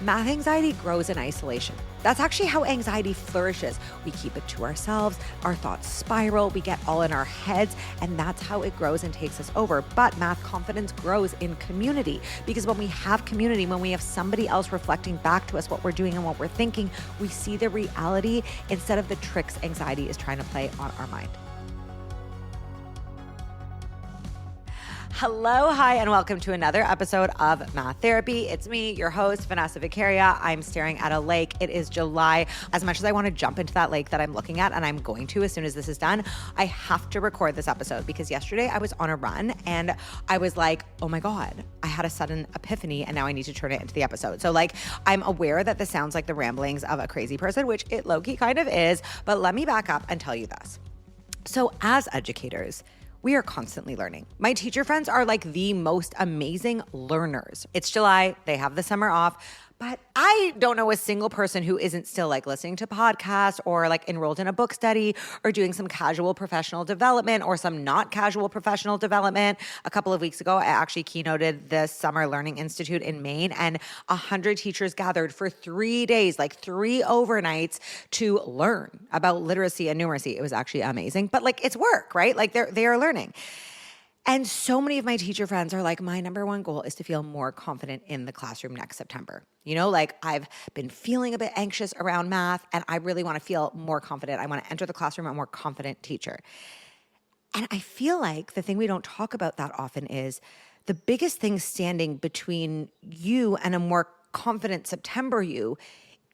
Math anxiety grows in isolation. That's actually how anxiety flourishes. We keep it to ourselves, our thoughts spiral, we get all in our heads, and that's how it grows and takes us over. But math confidence grows in community, because when we have community, when we have somebody else reflecting back to us what we're doing and what we're thinking, we see the reality instead of the tricks anxiety is trying to play on our mind. Hello, hi, and welcome to another episode of Math Therapy. It's me, your host, Vanessa Vicaria. I'm staring at a lake. It is July. As much as I want to jump into that lake that I'm looking at, and I'm going to as soon as this is done, I have to record this episode because yesterday I was on a run and I was like, oh my God, I had a sudden epiphany and now I need to turn it into the episode. So I'm aware that this sounds like the ramblings of a crazy person, which it low-key kind of is, but let me back up and tell you this. So as educators, we are constantly learning. My teacher friends are like the most amazing learners. It's July, they have the summer off, but I don't know a single person who isn't still listening to podcasts or enrolled in a book study or doing some casual professional development or some not casual professional development. A couple of weeks ago, I actually keynoted the Summer Learning Institute in Maine, and 100 teachers gathered for 3 days, 3 overnights, to learn about literacy and numeracy. It was actually amazing, but it's work, right? They are learning. And so many of my teacher friends are like, my number one goal is to feel more confident in the classroom next September. I've been feeling a bit anxious around math and I really want to feel more confident. I want to enter the classroom a more confident teacher. And I feel like the thing we don't talk about that often is the biggest thing standing between you and a more confident September you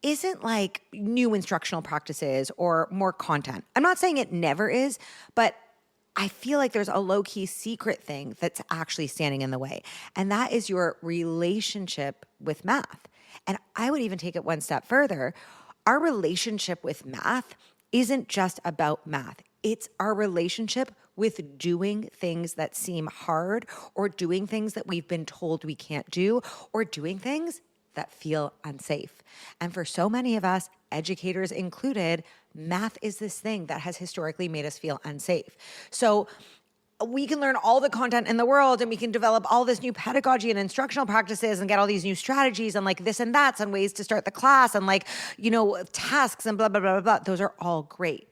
isn't new instructional practices or more content. I'm not saying it never is, but I feel like there's a low-key secret thing that's actually standing in the way, and that is your relationship with math. And I would even take it one step further. Our relationship with math isn't just about math. It's our relationship with doing things that seem hard, or doing things that we've been told we can't do, or doing things that feel unsafe. And for so many of us, educators included, math is this thing that has historically made us feel unsafe. So we can learn all the content in the world and we can develop all this new pedagogy and instructional practices and get all these new strategies and this and that's and ways to start the class and tasks and blah, blah, blah, blah, blah. Those are all great.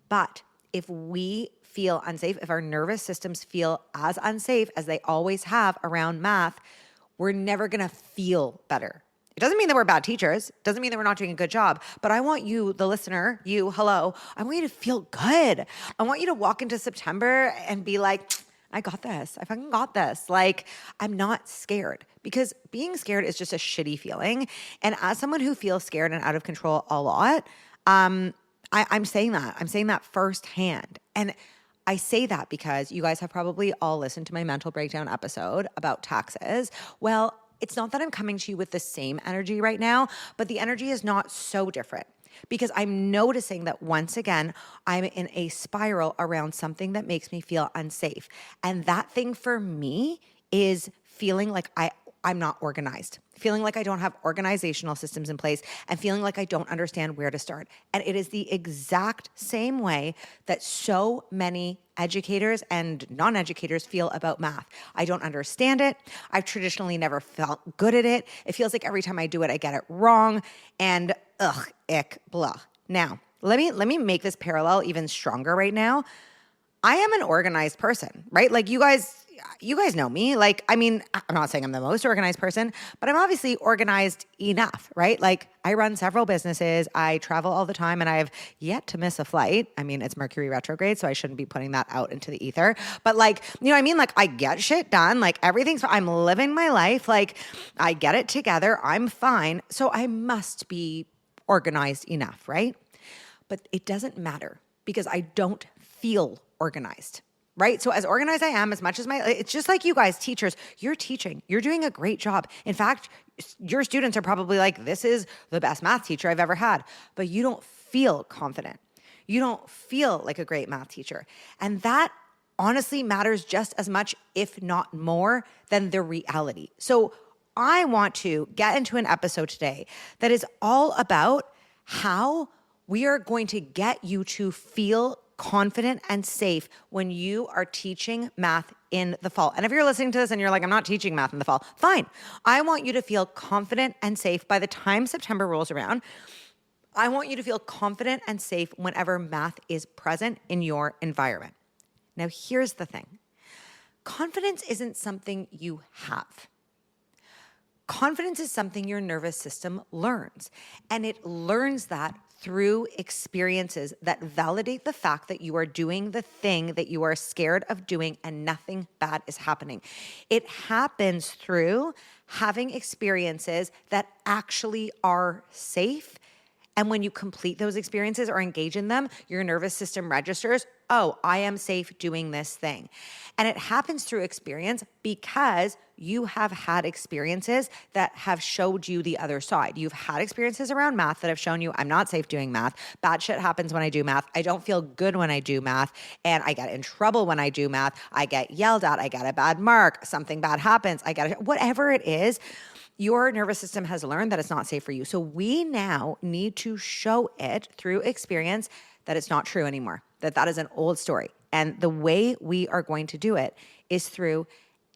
But if we feel unsafe, if our nervous systems feel as unsafe as they always have around math, we're never going to feel better. It doesn't mean that we're bad teachers. It doesn't mean that we're not doing a good job. But I want you, the listener, you, hello, I want you to feel good. I want you to walk into September and be like, I got this. I fucking got this. I'm not scared, because being scared is just a shitty feeling. And as someone who feels scared and out of control a lot, I'm saying that. I'm saying that firsthand. And I say that because you guys have probably all listened to my mental breakdown episode about taxes. Well, it's not that I'm coming to you with the same energy right now, but the energy is not so different, because I'm noticing that once again, I'm in a spiral around something that makes me feel unsafe. And that thing for me is feeling like I'm not organized, feeling like I don't have organizational systems in place, and feeling like I don't understand where to start. And it is the exact same way that so many educators and non-educators feel about math. I don't understand it. I've traditionally never felt good at it. It feels like every time I do it, I get it wrong. And ick, blah. Now, let me make this parallel even stronger right now. I am an organized person, right? You guys know me. I'm not saying I'm the most organized person, but I'm obviously organized enough, right? I run several businesses. I travel all the time and I have yet to miss a flight. It's Mercury retrograde, so I shouldn't be putting that out into the ether. But I get shit done. Everything's, I'm living my life. I get it together. I'm fine. So I must be organized enough, right? But it doesn't matter because I don't feel organized. Right? So as organized I am, as much as it's just like you guys, teachers, you're teaching, you're doing a great job. In fact, your students are probably like, this is the best math teacher I've ever had, but you don't feel confident. You don't feel like a great math teacher. And that honestly matters just as much, if not more, than the reality. So I want to get into an episode today that is all about how we are going to get you to feel confident and safe when you are teaching math in the fall. And if you're listening to this and you're like, I'm not teaching math in the fall, fine. I want you to feel confident and safe by the time September rolls around. I want you to feel confident and safe whenever math is present in your environment. Now, here's the thing. Confidence isn't something you have. Confidence is something your nervous system learns, and it learns that through experiences that validate the fact that you are doing the thing that you are scared of doing and nothing bad is happening. It happens through having experiences that actually are safe. And when you complete those experiences or engage in them, your nervous system registers, oh, I am safe doing this thing. And it happens through experience because you have had experiences that have showed you the other side. You've had experiences around math that have shown you I'm not safe doing math. Bad shit happens when I do math. I don't feel good when I do math. And I get in trouble when I do math. I get yelled at. I get a bad mark. Something bad happens. Whatever it is. Your nervous system has learned that it's not safe for you. So we now need to show it through experience that it's not true anymore, that is an old story. And the way we are going to do it is through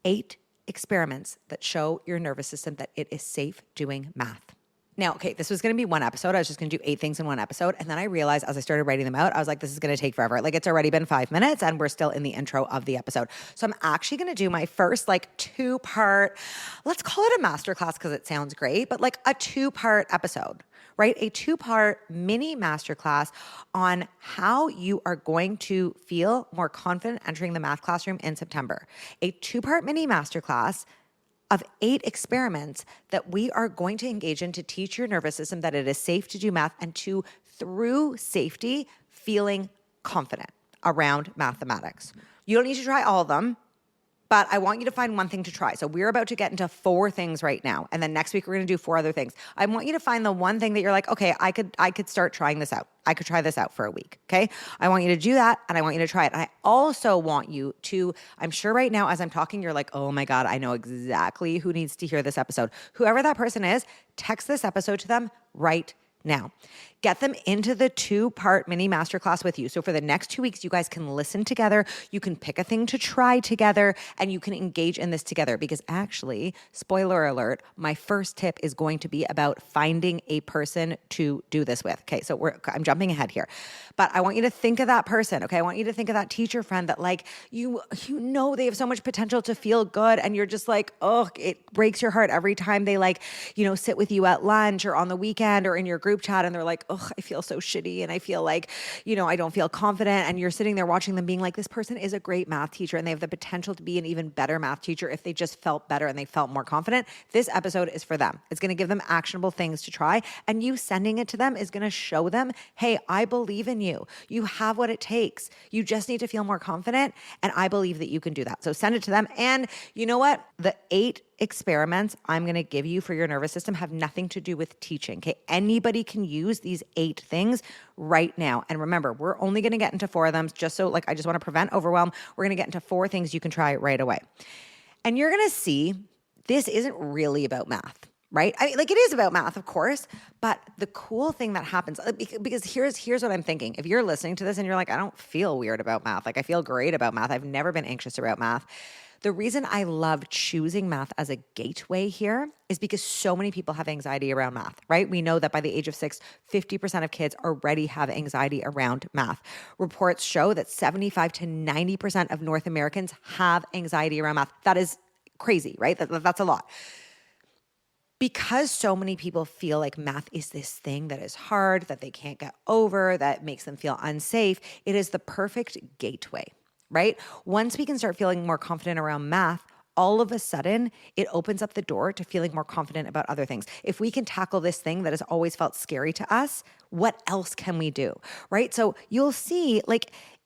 8 experiments that show your nervous system that it is safe doing math. Now, okay, this was going to be one episode. I was just going to do 8 things in one episode. And then I realized as I started writing them out, I was like, this is going to take forever. Like it's already been 5 minutes and we're still in the intro of the episode. So I'm actually going to do my first 2-part, let's call it a masterclass because it sounds great, but a 2-part episode, right? A 2-part mini masterclass on how you are going to feel more confident entering the math classroom in September. A 2-part mini masterclass of 8 experiments that we are going to engage in to teach your nervous system that it is safe to do math and to, through safety, feeling confident around mathematics. You don't need to try all of them, but I want you to find one thing to try. So we're about to get into 4 things right now. And then next week, we're going to do 4 other things. I want you to find the one thing that you're like, okay, I could start trying this out. I could try this out for a week, okay? I want you to do that, and I want you to try it. And I also want you to, I'm sure right now as I'm talking, you're like, oh my God, I know exactly who needs to hear this episode. Whoever that person is, text this episode to them right now. Get them into the 2-part mini masterclass with you. So for the next 2 weeks, you guys can listen together. You can pick a thing to try together and you can engage in this together because actually, spoiler alert, my first tip is going to be about finding a person to do this with. Okay, so I'm jumping ahead here, but I want you to think of that person. Okay, I want you to think of that teacher friend that you know they have so much potential to feel good and you're just like, oh, it breaks your heart every time they sit with you at lunch or on the weekend or in your group chat and they're like, oh, I feel so shitty and I feel like, I don't feel confident. And you're sitting there watching them being like, this person is a great math teacher and they have the potential to be an even better math teacher if they just felt better and they felt more confident. This episode is for them. It's going to give them actionable things to try. And you sending it to them is going to show them, hey, I believe in you. You have what it takes. You just need to feel more confident. And I believe that you can do that. So send it to them. And you know what? The 8 experiments I'm going to give you for your nervous system have nothing to do with teaching. Okay. Anybody can use these 8 things right now. And remember, we're only going to get into 4 of them just so I just want to prevent overwhelm. We're going to get into 4 things you can try right away. And you're going to see this isn't really about math, right? It is about math, of course, but the cool thing that happens, because here's what I'm thinking. If you're listening to this and you're like, I don't feel weird about math. I feel great about math. I've never been anxious about math. The reason I love choosing math as a gateway here is because so many people have anxiety around math, right? We know that by the age of 6, 50% of kids already have anxiety around math. Reports show that 75 to 90% of North Americans have anxiety around math. That is crazy, right? That's a lot. Because so many people feel like math is this thing that is hard, that they can't get over, that makes them feel unsafe, it is the perfect gateway. Right? Once we can start feeling more confident around math, all of a sudden it opens up the door to feeling more confident about other things. If we can tackle this thing that has always felt scary to us, what else can we do? Right? So you'll see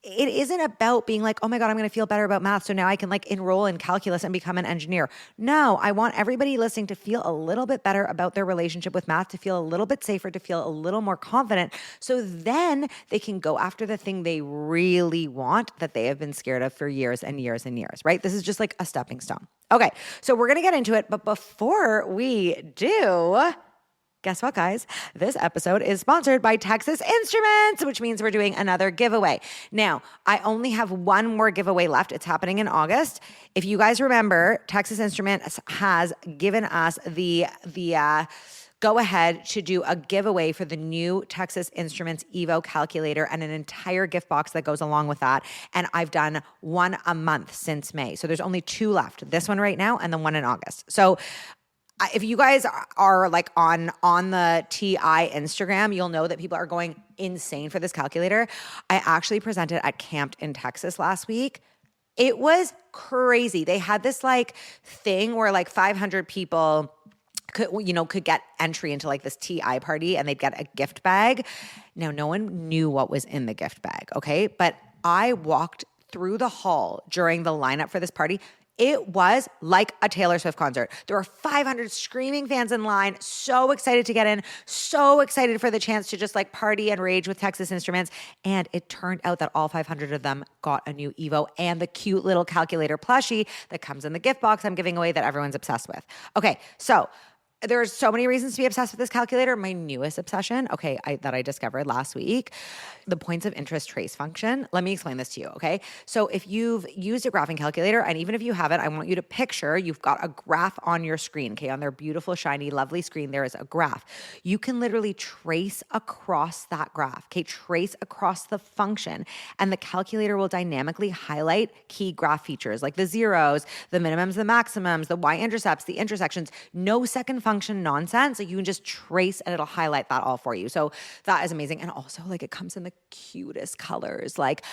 it isn't about being like, oh my God, I'm going to feel better about math. So now I can enroll in calculus and become an engineer. No, I want everybody listening to feel a little bit better about their relationship with math, to feel a little bit safer, to feel a little more confident. So then they can go after the thing they really want that they have been scared of for years and years and years, right? This is just a stepping stone. Okay, so we're going to get into it. But before we do, Guess what, guys? This episode is sponsored by Texas Instruments, which means we're doing another giveaway. Now, I only have one more giveaway left. It's happening in August. If you guys remember, Texas Instruments has given us the go ahead to do a giveaway for the new Texas Instruments Evo calculator and an entire gift box that goes along with that. And I've done one a month since May. So there's only two left, this one right now and the one in August. So if you guys are like on the TI Instagram, you'll know that people are going insane for this calculator. I actually presented at Camp in Texas last week. It was crazy. They had this like thing where like 500 people could get entry into like this TI party and they'd get a gift bag. Now, no one knew what was in the gift bag, okay? But I walked through the hall during the lineup for this party. It was like a Taylor Swift concert. There were 500 screaming fans in line, so excited to get in, so excited for the chance to just like party and rage with Texas Instruments. And it turned out that all 500 of them got a new Evo and the cute little calculator plushie that comes in the gift box I'm giving away that everyone's obsessed with. Okay, so there's so many reasons to be obsessed with this calculator. My newest obsession, that I discovered last week, the points of interest trace function. Let me explain this to you, okay? So if you've used a graphing calculator, and even if you haven't, I want you to picture you've got a graph on your screen, okay? On their beautiful, shiny, lovely screen, there is a graph. You can literally trace across that graph, okay? Trace across the function, and the calculator will dynamically highlight key graph features like the zeros, the minimums, the maximums, the y-intercepts, the intersections, no second function nonsense. Like you can just trace and it'll highlight that all for you. So that is amazing. And also like it comes in the cutest colors, like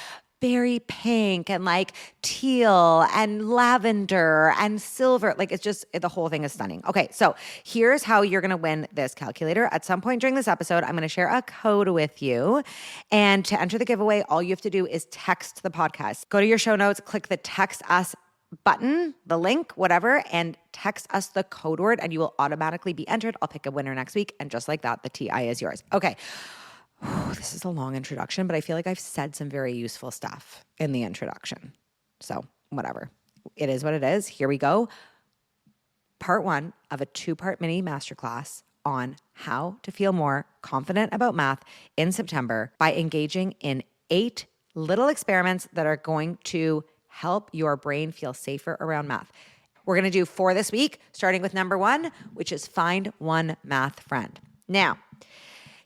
berry pink and like teal and lavender and silver. Like it's just, the whole thing is stunning. Okay, so here's how you're going to win this calculator. At some point during this episode, I'm going to share a code with you. And to enter the giveaway, all you have to do is text the podcast. Go to your show notes, click the text us button, the link, whatever, and text us the code word and you will automatically be entered. I'll pick a winner next week. And just like that, the TI is yours. Okay. This is a long introduction, but I feel like I've said some very useful stuff in the introduction. So whatever. It is what it is. Here we go. Part 1 of a 2-part mini masterclass on how to feel more confident about math in September by engaging in 8 little experiments that are going to help your brain feel safer around math. We're going to do 4 this week, starting with number 1, which is find one math friend. Now,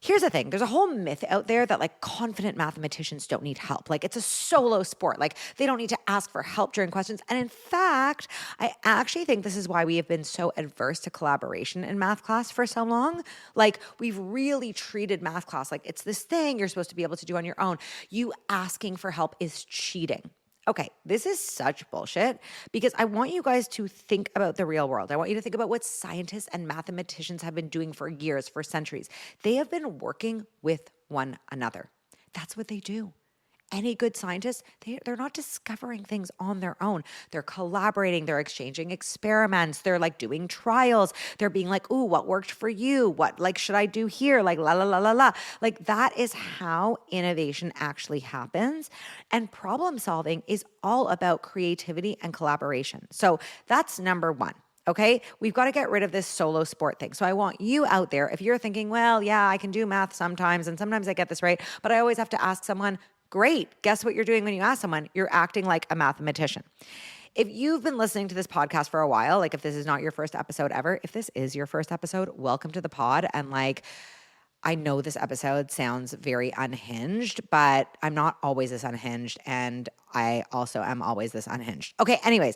here's the thing. There's a whole myth out there that like confident mathematicians don't need help. Like it's a solo sport. Like they don't need to ask for help during questions. And in fact, I actually think this is why we have been so adverse to collaboration in math class for so long. Like we've really treated math class like it's this thing you're supposed to be able to do on your own. You asking for help is cheating. Okay, this is such bullshit because I want you guys to think about the real world. I want you to think about what scientists and mathematicians have been doing for years, for centuries. They have been working with one another. That's what they do. Any good scientists, they're not discovering things on their own. They're collaborating, they're exchanging experiments, they're like doing trials. They're being like, ooh, what worked for you? What like should I do here? Like la la la la la. Like that is how innovation actually happens. And problem solving is all about creativity and collaboration. So that's number 1. Okay, we've got to get rid of this solo sport thing. So I want you out there, if you're thinking, well, yeah, I can do math sometimes, and sometimes I get this right, but I always have to ask someone. Great. Guess what you're doing when you ask someone? You're acting like a mathematician. If you've been listening to this podcast for a while, like if this is not your first episode ever, if this is your first episode, welcome to the pod. And like, I know this episode sounds very unhinged, but I'm not always this unhinged. And I also am always this unhinged. Okay. Anyways,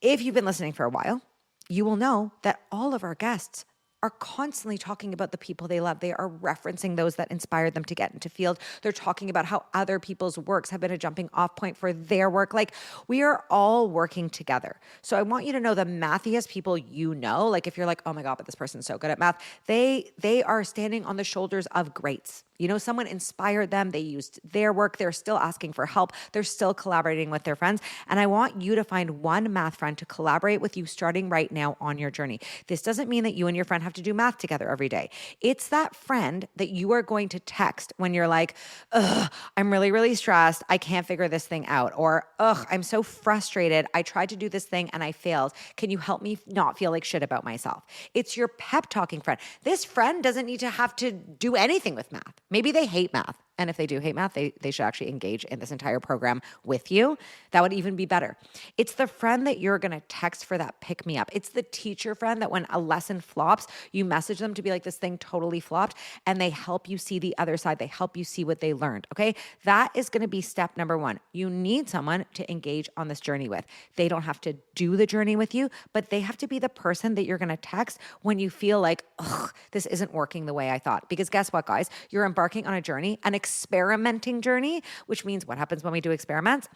if you've been listening for a while, you will know that all of our guests are constantly talking about the people they love. They are referencing those that inspired them to get into field. They're talking about how other people's works have been a jumping off point for their work. Like we are all working together. So I want you to know the mathiest people you know, like if you're like, oh my God, but this person's so good at math, they are standing on the shoulders of greats. Someone inspired them. They used their work. They're still asking for help. They're still collaborating with their friends. And I want you to find one math friend to collaborate with you starting right now on your journey. This doesn't mean that you and your friend have to do math together every day. It's that friend that you are going to text when you're like, ugh, I'm really, really stressed. I can't figure this thing out. Or, ugh, I'm so frustrated. I tried to do this thing and I failed. Can you help me not feel like shit about myself? It's your pep talking friend. This friend doesn't need to have to do anything with math. Maybe they hate math. And if they do hate math, they should actually engage in this entire program with you. That would even be better. It's the friend that you're going to text for that pick me up. It's the teacher friend that when a lesson flops, you message them to be like, this thing totally flopped, and they help you see the other side. They help you see what they learned, okay? That is going to be step number one. You need someone to engage on this journey with. They don't have to do the journey with you, but they have to be the person that you're going to text when you feel like, ugh, this isn't working the way I thought. Because guess what, guys? You're embarking on a journey, an experimenting journey, which means what happens when we do experiments?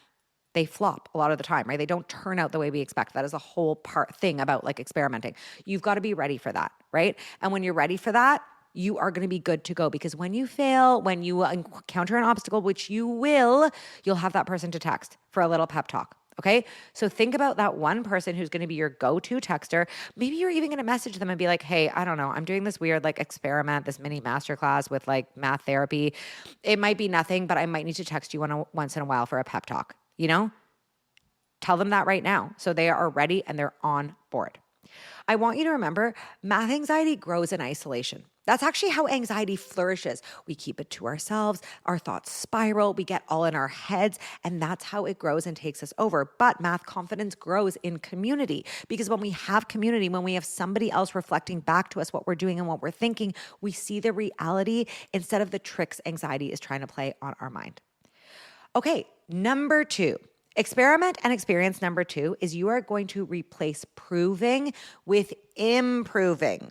They flop a lot of the time, right? They don't turn out the way we expect. That is a whole thing about like experimenting. You've got to be ready for that, right? And when you're ready for that, you are going to be good to go, because when you fail, when you encounter an obstacle, which you will, you'll have that person to text for a little pep talk. Okay. So think about that one person who's going to be your go-to texter. Maybe you're even going to message them and be like, hey, I don't know, I'm doing this weird like experiment, this mini masterclass with like math therapy. It might be nothing, but I might need to text you once in a while for a pep talk, Tell them that right now so they are ready and they're on board. I want you to remember, math anxiety grows in isolation. That's actually how anxiety flourishes. We keep it to ourselves, our thoughts spiral, we get all in our heads, and that's how it grows and takes us over. But math confidence grows in community, because when we have community, when we have somebody else reflecting back to us what we're doing and what we're thinking, we see the reality instead of the tricks anxiety is trying to play on our mind. Okay, number 2. Experiment and experience number 2 is you are going to replace proving with improving.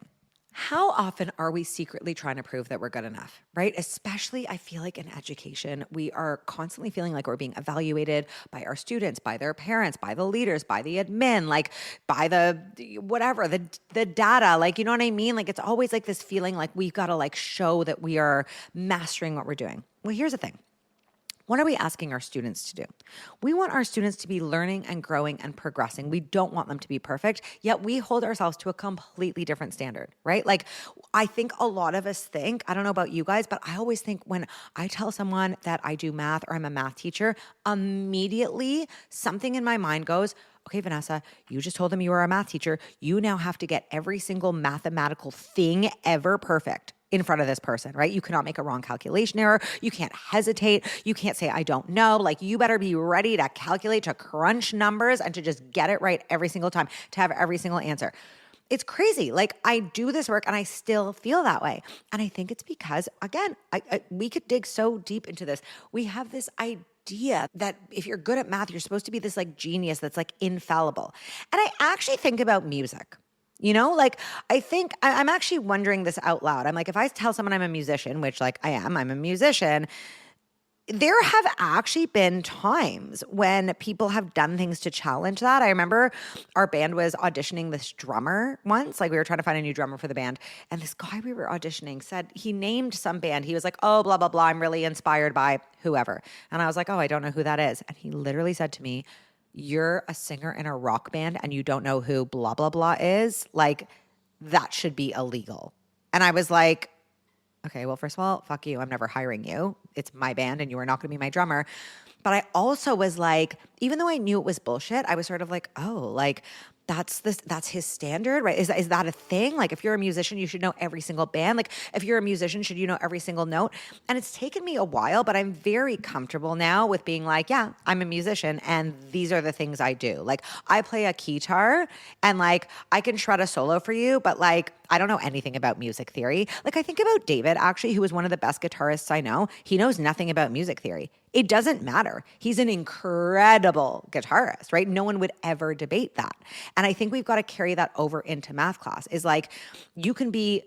How often are we secretly trying to prove that we're good enough, right? Especially, I feel like in education, we are constantly feeling like we're being evaluated by our students, by their parents, by the leaders, by the admin, like by the whatever, the data, like, you know what I mean? Like, it's always like this feeling like we've got to like show that we are mastering what we're doing. Well, here's the thing. What are we asking our students to do? We want our students to be learning and growing and progressing. We don't want them to be perfect, yet we hold ourselves to a completely different standard, right? Like, I think a lot of us think, I don't know about you guys, but I always think when I tell someone that I do math or I'm a math teacher, immediately something in my mind goes, okay, Vanessa, you just told them you were a math teacher. You now have to get every single mathematical thing ever perfect in front of this person, right? You cannot make a wrong calculation error. You can't hesitate. You can't say, I don't know. Like, you better be ready to calculate, to crunch numbers, and to just get it right every single time, to have every single answer. It's crazy. Like, I do this work and I still feel that way. And I think it's because, again, we could dig so deep into this. We have this idea that if you're good at math, you're supposed to be this like genius that's like infallible. And I actually think about music. Like, I think I'm actually wondering this out loud. I'm like, if I tell someone I'm a musician, which like I'm a musician, there have actually been times when people have done things to challenge that. I remember our band was auditioning this drummer once. Like, we were trying to find a new drummer for the band. And this guy we were auditioning said, he named some band. He was like, oh, blah, blah, blah. I'm really inspired by whoever. And I was like, oh, I don't know who that is. And he literally said to me, you're a singer in a rock band and you don't know who blah, blah, blah is? Like, that should be illegal. And I was like, okay, well, first of all, fuck you. I'm never hiring you. It's my band and you are not going to be my drummer. But I also was like, even though I knew it was bullshit, I was sort of like, oh, like, that's his standard, right? Is that a thing? Like, if you're a musician, you should know every single band. Like, if you're a musician, should you know every single note? And it's taken me a while, but I'm very comfortable now with being like, yeah, I'm a musician and these are the things I do. Like, I play a guitar and like, I can shred a solo for you, but like, I don't know anything about music theory. Like, I think about David, actually, who is one of the best guitarists I know. He knows nothing about music theory. It doesn't matter. He's an incredible guitarist, right? No one would ever debate that. And I think we've got to carry that over into math class, is like, you can be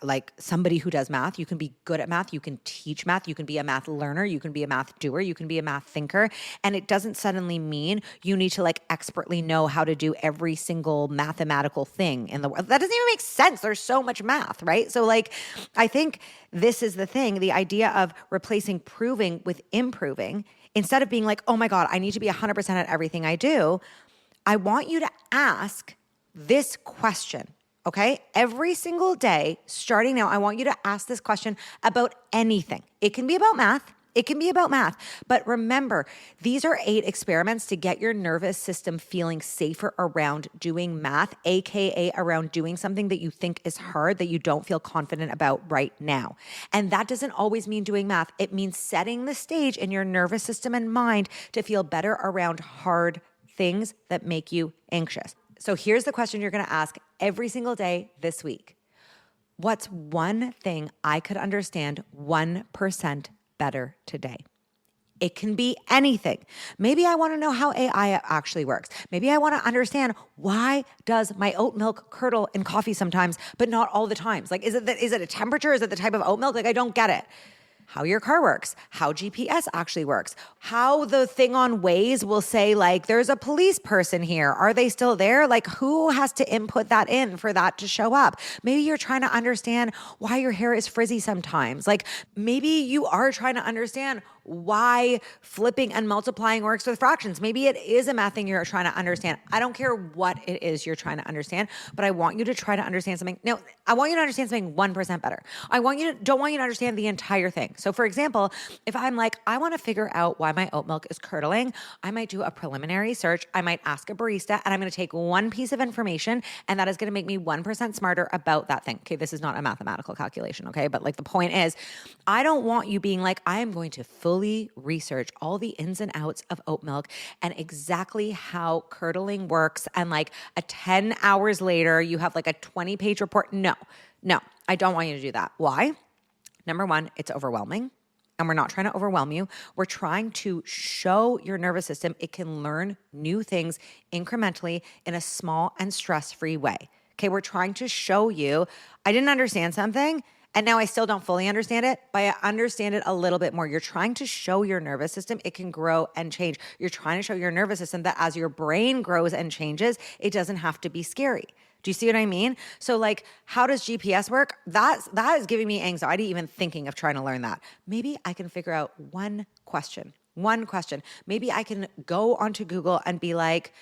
like somebody who does math. You can be good at math. You can teach math. You can be a math learner. You can be a math doer. You can be a math thinker. And it doesn't suddenly mean you need to like expertly know how to do every single mathematical thing in the world. That doesn't even make sense. There's so much math, right? So like, I think this is the thing, the idea of replacing proving with improving. Instead of being like, oh my God, I need to be 100% at everything I do, I want you to ask this question, okay? Every single day, starting now, I want you to ask this question about anything. It can be about math. It can be about math. But remember, these are 8 experiments to get your nervous system feeling safer around doing math, AKA around doing something that you think is hard, that you don't feel confident about right now. And that doesn't always mean doing math. It means setting the stage in your nervous system and mind to feel better around hard things that make you anxious. So here's the question you're going to ask every single day this week. What's one thing I could understand 1% better today? It can be anything. Maybe I want to know how AI actually works. Maybe I want to understand, why does my oat milk curdle in coffee sometimes, but not all the times? Like, is it a temperature? Is it the type of oat milk? Like, I don't get it. How your car works, how GPS actually works, how the thing on Waze will say like, there's a police person here. Are they still there? Like, who has to input that in for that to show up? Maybe you're trying to understand why your hair is frizzy sometimes. Like, maybe you are trying to understand why flipping and multiplying works with fractions. Maybe it is a math thing you're trying to understand. I don't care what it is you're trying to understand, but I want you to try to understand something. No, I want you to understand something 1% better. Don't want you to understand the entire thing. So for example, if I'm like, I want to figure out why my oat milk is curdling, I might do a preliminary search. I might ask a barista, and I'm going to take one piece of information, and that is going to make me 1% smarter about that thing. Okay, this is not a mathematical calculation, okay? But like, the point is, I don't want you being like, I am going to fully research all the ins and outs of oat milk and exactly how curdling works, and like 10 hours later you have like a 20-page report. No, I don't want you to do that. Why? Number one, it's overwhelming. And we're not trying to overwhelm you. We're trying to show your nervous system it can learn new things incrementally in a small and stress-free way. Okay, we're trying to show you, I didn't understand something, and now I still don't fully understand it, but I understand it a little bit more. You're trying to show your nervous system it can grow and change. You're trying to show your nervous system that as your brain grows and changes, it doesn't have to be scary. Do you see what I mean? So like, how does GPS work? That is giving me anxiety even thinking of trying to learn that. Maybe I can figure out one question. Maybe I can go onto Google and be like,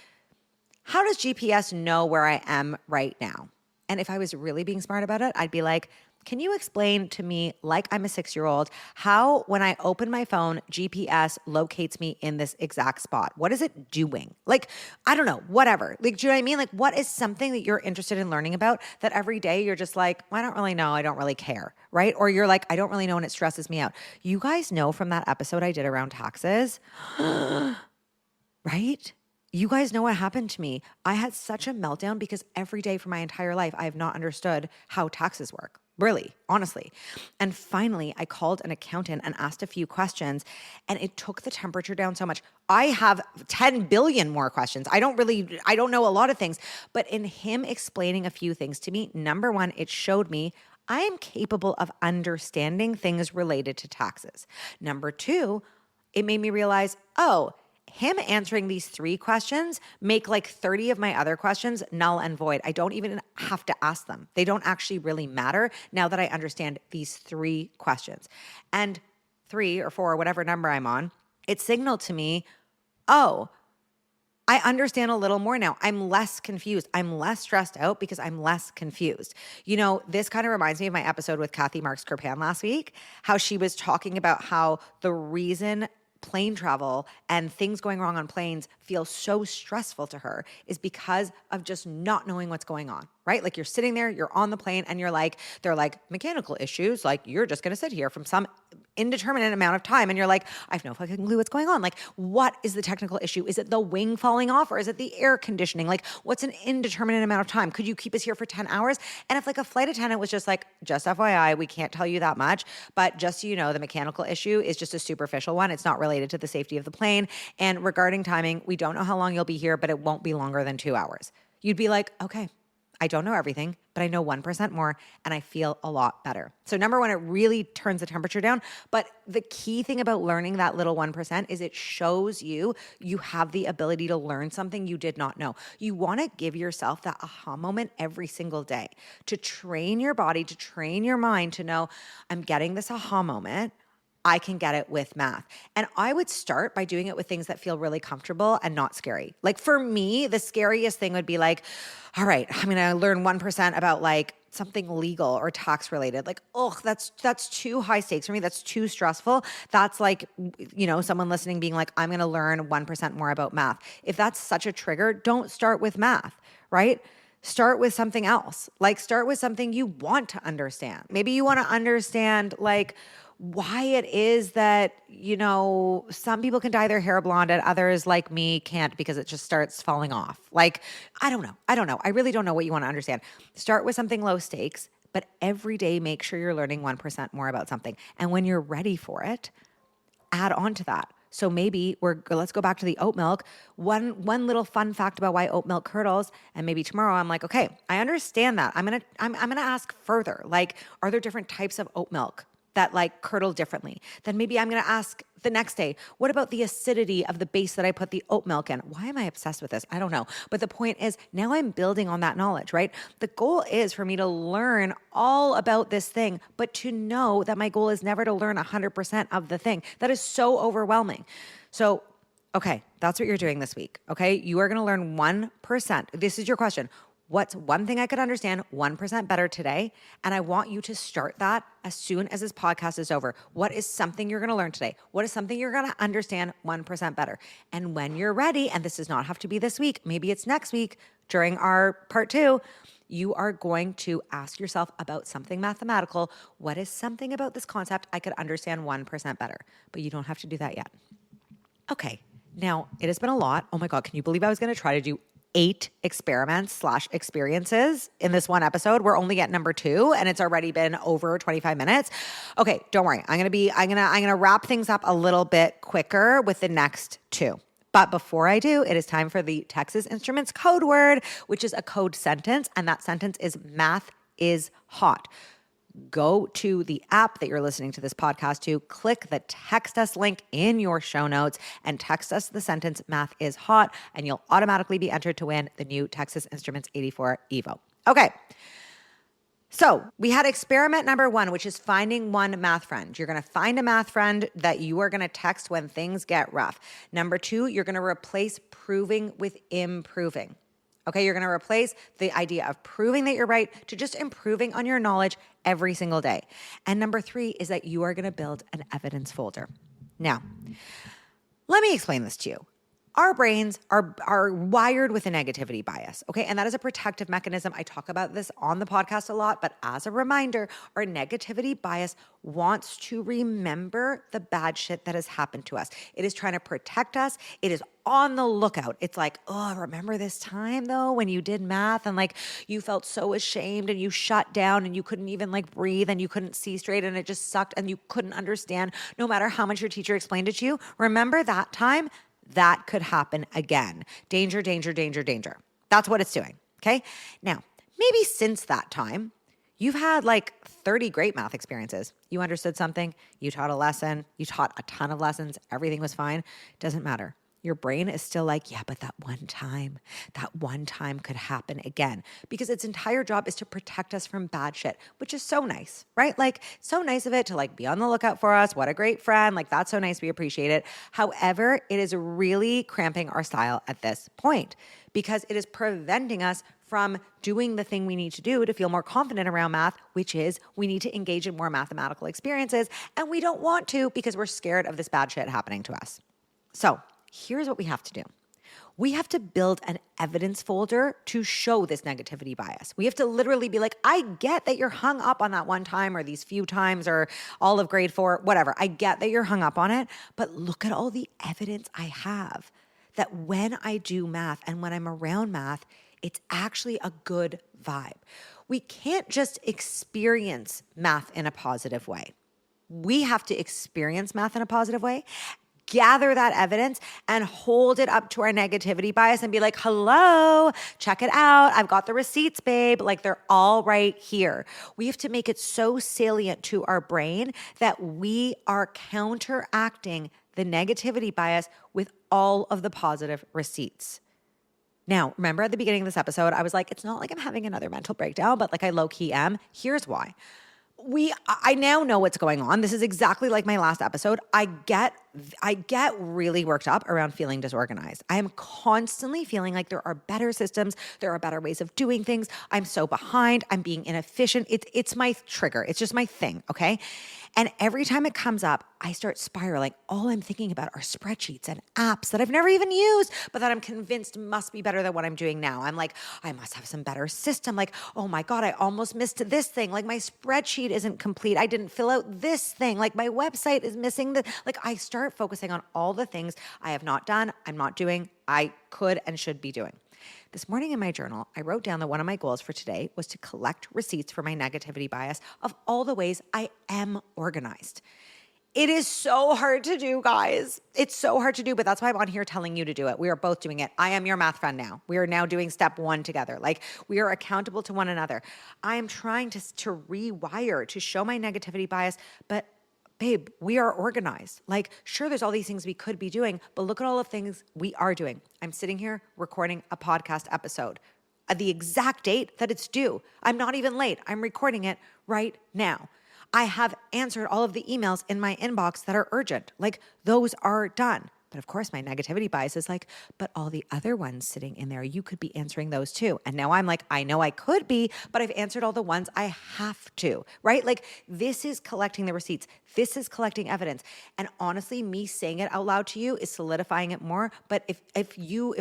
how does GPS know where I am right now? And if I was really being smart about it, I'd be like, can you explain to me, like I'm a 6-year-old, how when I open my phone, GPS locates me in this exact spot? What is it doing? Like, I don't know, whatever. Like, do you know what I mean? Like, what is something that you're interested in learning about that every day you're just like, well, I don't really know. I don't really care, right? Or you're like, I don't really know and it stresses me out. You guys know from that episode I did around taxes, right? You guys know what happened to me. I had such a meltdown because every day for my entire life, I have not understood how taxes work. Really, honestly. And finally, I called an accountant and asked a few questions, and it took the temperature down so much. I have 10 billion more questions. I don't know a lot of things, but in him explaining a few things to me, number one, it showed me I am capable of understanding things related to taxes. Number two, it made me realize, him answering these 3 questions make like 30 of my other questions null and void. I don't even have to ask them. They don't actually really matter now that I understand these 3 questions. And 3 or 4, whatever number I'm on, it signaled to me, I understand a little more now. I'm less confused. I'm less stressed out because I'm less confused. You know, this kind of reminds me of my episode with Kathy Marks-Kirpan last week, how she was talking about how the reason plane travel and things going wrong on planes feel so stressful to her is because of just not knowing what's going on, right? Like, you're sitting there, you're on the plane, and they're like mechanical issues, like you're just going to sit here from some indeterminate amount of time, and you're like, I have no fucking clue what's going on. Like, what is the technical issue? Is it the wing falling off, or is it the air conditioning? Like, what's an indeterminate amount of time? Could you keep us here for 10 hours? And if like a flight attendant was just like, just FYI, we can't tell you that much, but just so you know, the mechanical issue is just a superficial one. It's not related to the safety of the plane. And regarding timing, we don't know how long you'll be here, but it won't be longer than 2 hours. You'd be like, okay, I don't know everything, but I know 1% more and I feel a lot better. So number one, it really turns the temperature down. But the key thing about learning that little 1% is it shows you have the ability to learn something you did not know. You want to give yourself that aha moment every single day to train your body, to train your mind to know, I'm getting this aha moment. I can get it with math. And I would start by doing it with things that feel really comfortable and not scary. Like for me, the scariest thing would be like, all right, I'm going to learn 1% about like something legal or tax related. Like, oh, that's too high stakes for me. That's too stressful. That's like, someone listening being like, I'm going to learn 1% more about math. If that's such a trigger, don't start with math, right? Start with something else. Like start with something you want to understand. Maybe you want to understand like why it is that, some people can dye their hair blonde and others like me can't because it just starts falling off. Like, I don't know. I really don't know what you want to understand. Start with something low stakes, but every day make sure you're learning 1% more about something. And when you're ready for it, add on to that. So maybe let's go back to the oat milk. One little fun fact about why oat milk curdles, and maybe tomorrow I'm like, okay, I understand that. I'm gonna ask further. Like, are there different types of oat milk that like curdle differently? Then maybe I'm going to ask the next day, what about the acidity of the base that I put the oat milk in? Why am I obsessed with this? I don't know. But the point is now I'm building on that knowledge, right? The goal is for me to learn all about this thing, but to know that my goal is never to learn 100% of the thing. That is so overwhelming. So, okay, that's what you're doing this week. Okay. You are going to learn 1%. This is your question. What's one thing I could understand 1% better today? And I want you to start that as soon as this podcast is over. What is something you're going to learn today? What is something you're going to understand 1% better? And when you're ready, and this does not have to be this week, maybe it's next week during our part 2, you are going to ask yourself about something mathematical. What is something about this concept I could understand 1% better? But you don't have to do that yet. Okay. Now, it has been a lot. Oh my God, can you believe I was going to try to do 8 experiments/experiences in this one episode? We're only at number 2 and it's already been over 25 minutes. Okay, don't worry. I'm going to wrap things up a little bit quicker with the next 2. But before I do, it is time for the Texas Instruments code word, which is a code sentence. And that sentence is math is hot. Go to the app that you're listening to this podcast to, click the text us link in your show notes and text us the sentence math is hot, and you'll automatically be entered to win the new Texas Instruments 84 Evo. Okay. So we had experiment number 1, which is finding one math friend. You're going to find a math friend that you are going to text when things get rough. Number 2, you're going to replace proving with improving. Okay, you're going to replace the idea of proving that you're right to just improving on your knowledge every single day. And number 3 is that you are going to build an evidence folder. Now, let me explain this to you. Our brains are wired with a negativity bias, okay? And that is a protective mechanism. I talk about this on the podcast a lot, but as a reminder, our negativity bias wants to remember the bad shit that has happened to us. It is trying to protect us. It is on the lookout. It's like, oh, remember this time though when you did math and like you felt so ashamed and you shut down and you couldn't even like breathe and you couldn't see straight and it just sucked and you couldn't understand no matter how much your teacher explained it to you. Remember that time? That could happen again. Danger, danger, danger, danger. That's what it's doing, okay? Now, maybe since that time, you've had like 30 great math experiences. You understood something, you taught a lesson, you taught a ton of lessons, everything was fine. Doesn't matter. Your brain is still like, yeah, but that one time could happen again, because its entire job is to protect us from bad shit, which is so nice, right? Like so nice of it to like be on the lookout for us. What a great friend. Like that's so nice. We appreciate it. However, it is really cramping our style at this point because it is preventing us from doing the thing we need to do to feel more confident around math, which is we need to engage in more mathematical experiences. And we don't want to because we're scared of this bad shit happening to us. So here's what we have to do. We have to build an evidence folder to show this negativity bias. We have to literally be like, I get that you're hung up on that one time or these few times or all of grade 4, whatever. I get that you're hung up on it, but look at all the evidence I have that when I do math and when I'm around math, it's actually a good vibe. We can't just experience math in a positive way. We have to experience math in a positive way, gather that evidence and hold it up to our negativity bias and be like, hello, check it out. I've got the receipts, babe. Like they're all right here. We have to make it so salient to our brain that we are counteracting the negativity bias with all of the positive receipts. Now, remember at the beginning of this episode, I was like, it's not like I'm having another mental breakdown, but like I low-key am. Here's why. I now know what's going on. This is exactly like my last episode. I get really worked up around feeling disorganized. I am constantly feeling like there are better systems. There are better ways of doing things. I'm so behind. I'm being inefficient. It's my trigger. It's just my thing. Okay. And every time it comes up, I start spiraling. All I'm thinking about are spreadsheets and apps that I've never even used, but that I'm convinced must be better than what I'm doing now. I'm like, I must have some better system. Like, oh my God, I almost missed this thing. Like my spreadsheet isn't complete. I didn't fill out this thing. Like my website is missing the, like I start focusing on all the things I have not done, I'm not doing, I could and should be doing. This morning in my journal, I wrote down that one of my goals for today was to collect receipts for my negativity bias of all the ways I am organized. It is so hard to do, guys. It's so hard to do, but that's why I'm on here telling you to do it. We are both doing it. I am your math friend now. We are now doing step 1 together. Like we are accountable to one another. I am trying to rewire, to show my negativity bias, but babe, we are organized. Like, sure, there's all these things we could be doing, but look at all the things we are doing. I'm sitting here recording a podcast episode at the exact date that it's due. I'm not even late. I'm recording it right now. I have answered all of the emails in my inbox that are urgent. Like, those are done. But of course, my negativity bias is like, but all the other ones sitting in there, you could be answering those too. And now I'm like, I know I could be, but I've answered all the ones I have to, right? Like this is collecting the receipts. This is collecting evidence. And honestly, me saying it out loud to you is solidifying it more. But if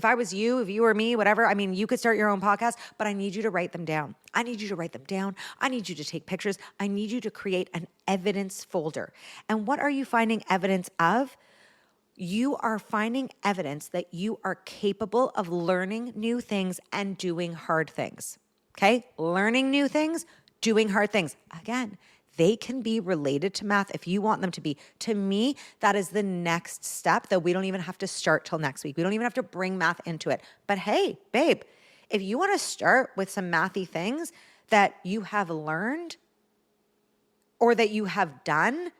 I was you, if you were me, whatever, I mean, you could start your own podcast, but I need you to write them down. I need you to write them down. I need you to take pictures. I need you to create an evidence folder. And what are you finding evidence of? You are finding evidence that you are capable of learning new things and doing hard things. Okay? Learning new things, doing hard things. Again, they can be related to math if you want them to be. To me, that is the next step that we don't even have to start till next week. We don't even have to bring math into it. But hey, babe, if you want to start with some mathy things that you have learned or that you have done,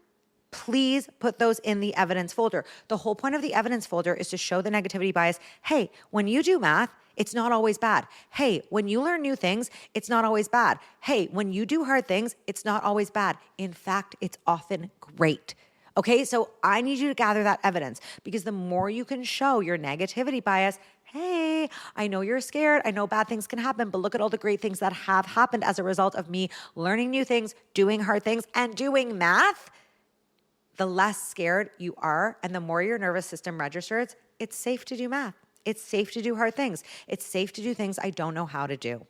please put those in the evidence folder. The whole point of the evidence folder is to show the negativity bias. Hey, when you do math, it's not always bad. Hey, when you learn new things, it's not always bad. Hey, when you do hard things, it's not always bad. In fact, it's often great. Okay, so I need you to gather that evidence because the more you can show your negativity bias, hey, I know you're scared. I know bad things can happen, but look at all the great things that have happened as a result of me learning new things, doing hard things, and doing math. The less scared you are and the more your nervous system registers, it's safe to do math. It's safe to do hard things. It's safe to do things I don't know how to do.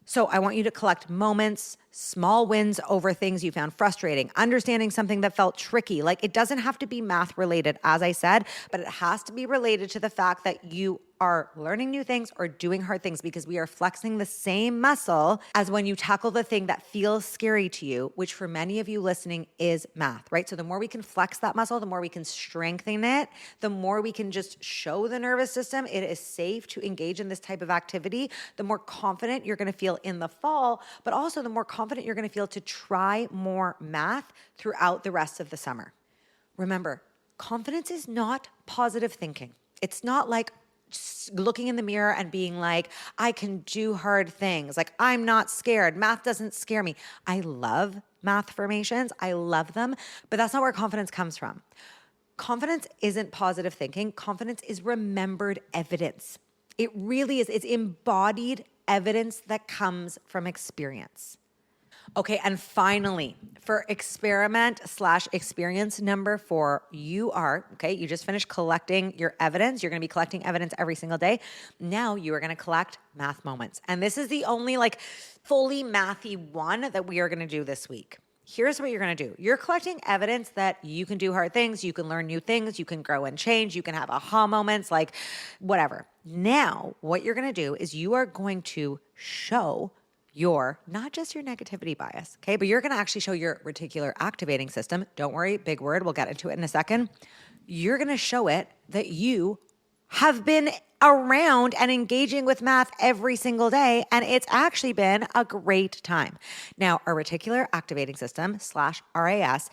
So I want you to collect moments, small wins over things you found frustrating, understanding something that felt tricky. Like it doesn't have to be math related, as I said, but it has to be related to the fact that you are learning new things or doing hard things because we are flexing the same muscle as when you tackle the thing that feels scary to you, which for many of you listening is math, right? So the more we can flex that muscle, the more we can strengthen it, the more we can just show the nervous system it is safe to engage in this type of activity, the more confident you're going to feel in the fall, but also the more confident you're going to feel to try more math throughout the rest of the summer. Remember, confidence is not positive thinking. It's not like looking in the mirror and being like, I can do hard things. Like, I'm not scared. Math doesn't scare me. I love math formations. I love them, but that's not where confidence comes from. Confidence isn't positive thinking. Confidence is remembered evidence. It really is. It's embodied evidence that comes from experience. Okay, and finally, for experiment/experience number 4, you just finished collecting your evidence. You're going to be collecting evidence every single day. Now you are going to collect math moments. And this is the only fully mathy one that we are going to do this week. Here's what you're going to do. You're collecting evidence that you can do hard things, you can learn new things, you can grow and change, you can have aha moments, whatever. Now, what you're going to do is you are going to show not just your negativity bias, okay? But you're going to actually show your reticular activating system. Don't worry, big word. We'll get into it in a second. you're going to show it that you have been around and engaging with math every single day, and it's actually been a great time. Now, our reticular activating system /RAS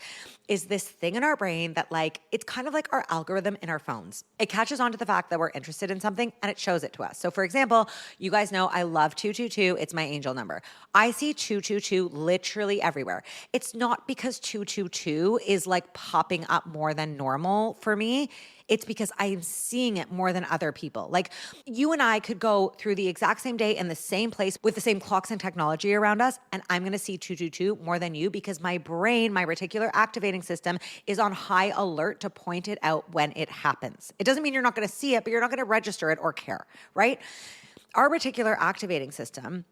is this thing in our brain that it's kind of like our algorithm in our phones. It catches on to the fact that we're interested in something and it shows it to us. So for example, you guys know I love 222. It's my angel number. I see 222 literally everywhere. It's not because 222 is popping up more than normal for me. It's because I'm seeing it more than other people. You and I could go through the exact same day in the same place with the same clocks and technology around us, and I'm gonna see 222 more than you because my brain, my reticular activating system is on high alert to point it out when it happens. It doesn't mean you're not gonna see it, but you're not gonna register it or care, right? Our reticular activating system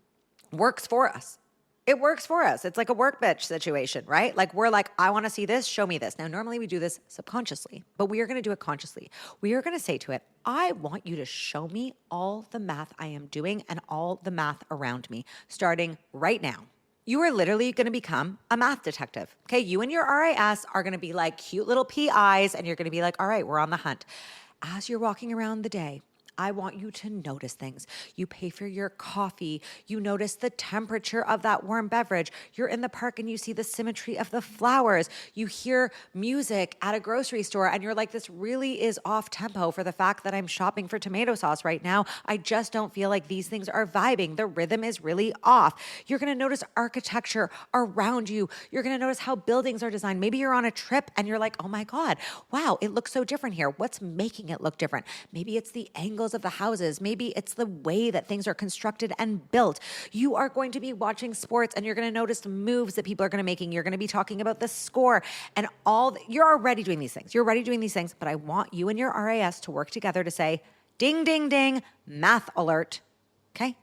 works for us. It works for us. It's like a work bitch situation, right? We're I want to see this, show me this. Now, normally we do this subconsciously, but we are going to do it consciously. We are going to say to it, I want you to show me all the math I am doing and all the math around me, starting right now. You are literally going to become a math detective, okay? You and your RAS are going to be cute little PIs, and you're going to be all right, we're on the hunt. As you're walking around the day, I want you to notice things. You pay for your coffee. You notice the temperature of that warm beverage. You're in the park and you see the symmetry of the flowers. You hear music at a grocery store and you're this really is off tempo for the fact that I'm shopping for tomato sauce right now. I just don't feel like these things are vibing. The rhythm is really off. You're going to notice architecture around you. You're going to notice how buildings are designed. Maybe you're on a trip and you're oh my God, wow, it looks so different here. What's making it look different? Maybe it's the angles of the houses. Maybe it's the way that things are constructed and built. You are going to be watching sports and you're going to notice the moves that people are going to making. You're going to be talking about the score and you're already doing these things. You're already doing these things, but I want you and your RAS to work together to say, ding, ding, ding, math alert. Okay?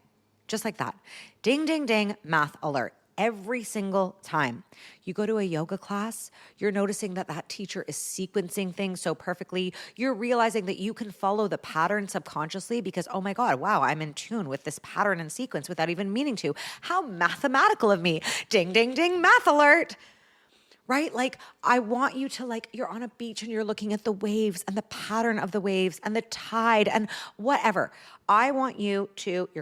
Just like that. Ding, ding, ding, math alert. Every single time you go to a yoga class, you're noticing that teacher is sequencing things so perfectly. You're realizing that you can follow the pattern subconsciously because, oh my God, wow, I'm in tune with this pattern and sequence without even meaning to. How mathematical of me. Ding, ding, ding, math alert. Right? I want you to you're on a beach and you're looking at the waves and the pattern of the waves and the tide and whatever. I want you're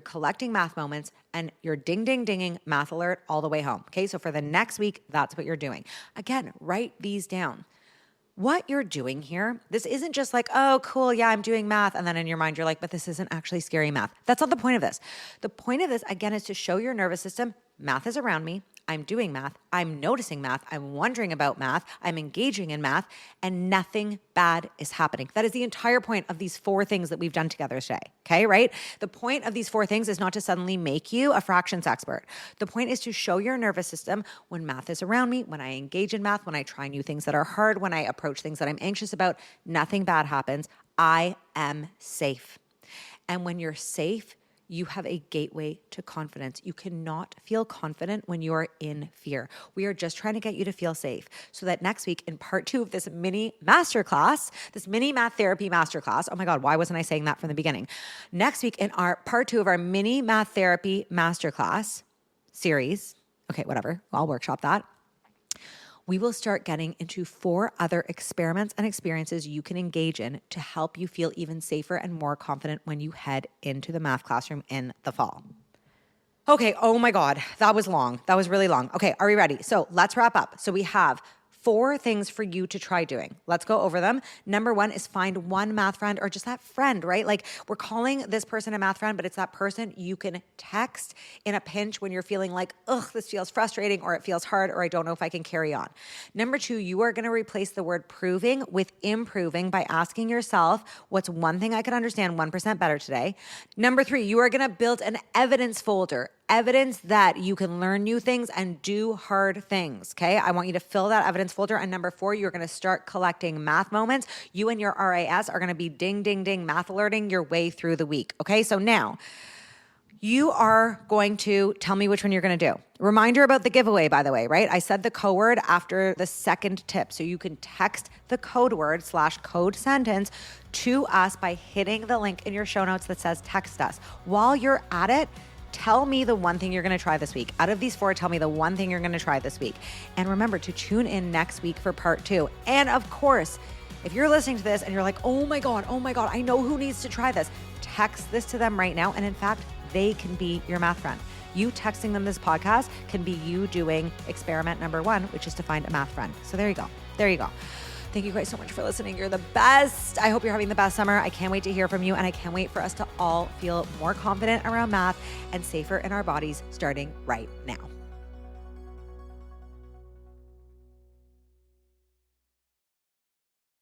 collecting math moments and you're ding, ding, dinging math alert all the way home. Okay. So for the next week, that's what you're doing. Again, write these down. What you're doing here, this isn't just oh, cool, yeah, I'm doing math. And then in your mind, you're but this isn't actually scary math. That's not the point of this. The point of this, again, is to show your nervous system, math is around me. I'm doing math. I'm noticing math. I'm wondering about math. I'm engaging in math, and nothing bad is happening. That is the entire point of these 4 things that we've done together today. Okay, right? The point of these 4 things is not to suddenly make you a fractions expert. The point is to show your nervous system when math is around me, when I engage in math, when I try new things that are hard, when I approach things that I'm anxious about, nothing bad happens. I am safe. And when you're safe, you have a gateway to confidence. You cannot feel confident when you're in fear. We are just trying to get you to feel safe so that next week in part 2 of this mini masterclass, this mini math therapy masterclass, oh my God, why wasn't I saying that from the beginning? Next week in our part 2 of our mini math therapy masterclass series, okay, whatever, I'll workshop that. We will start getting into 4 other experiments and experiences you can engage in to help you feel even safer and more confident when you head into the math classroom in the fall. Okay, oh my God, that was long. That was really long. Okay, are we ready? So let's wrap up. So we have 4 things for you to try doing. Let's go over them. Number 1 is find one math friend or just that friend, right? We're calling this person a math friend, but it's that person you can text in a pinch when you're feeling ugh, this feels frustrating or it feels hard or I don't know if I can carry on. Number 2, you are going to replace the word proving with improving by asking yourself, what's one thing I could understand 1% better today? Number 3, you are going to build an evidence folder. Evidence that you can learn new things and do hard things, okay? I want you to fill that evidence folder. And number 4, you're going to start collecting math moments. You and your RAS are going to be ding, ding, ding, math alerting your way through the week, okay? So now you are going to tell me which one you're going to do. Reminder about the giveaway, by the way, right? I said the code word after the second tip. So you can text the code word /code sentence to us by hitting the link in your show notes that says text us. While you're at it, tell me the one thing you're going to try this week. Out of these 4, tell me the one thing you're going to try this week. And remember to tune in next week for part 2. And of course, If you're listening to this and you're like, oh my God, I know who needs to try this, text this to them right now. And in fact, they can be your math friend. You texting them this podcast can be you doing experiment number 1, which is to find a math friend. So there you go. Thank you guys so much for listening. You're the best. I hope you're having the best summer. I can't wait to hear from you. And I can't wait for us to all feel more confident around math and safer in our bodies starting right now.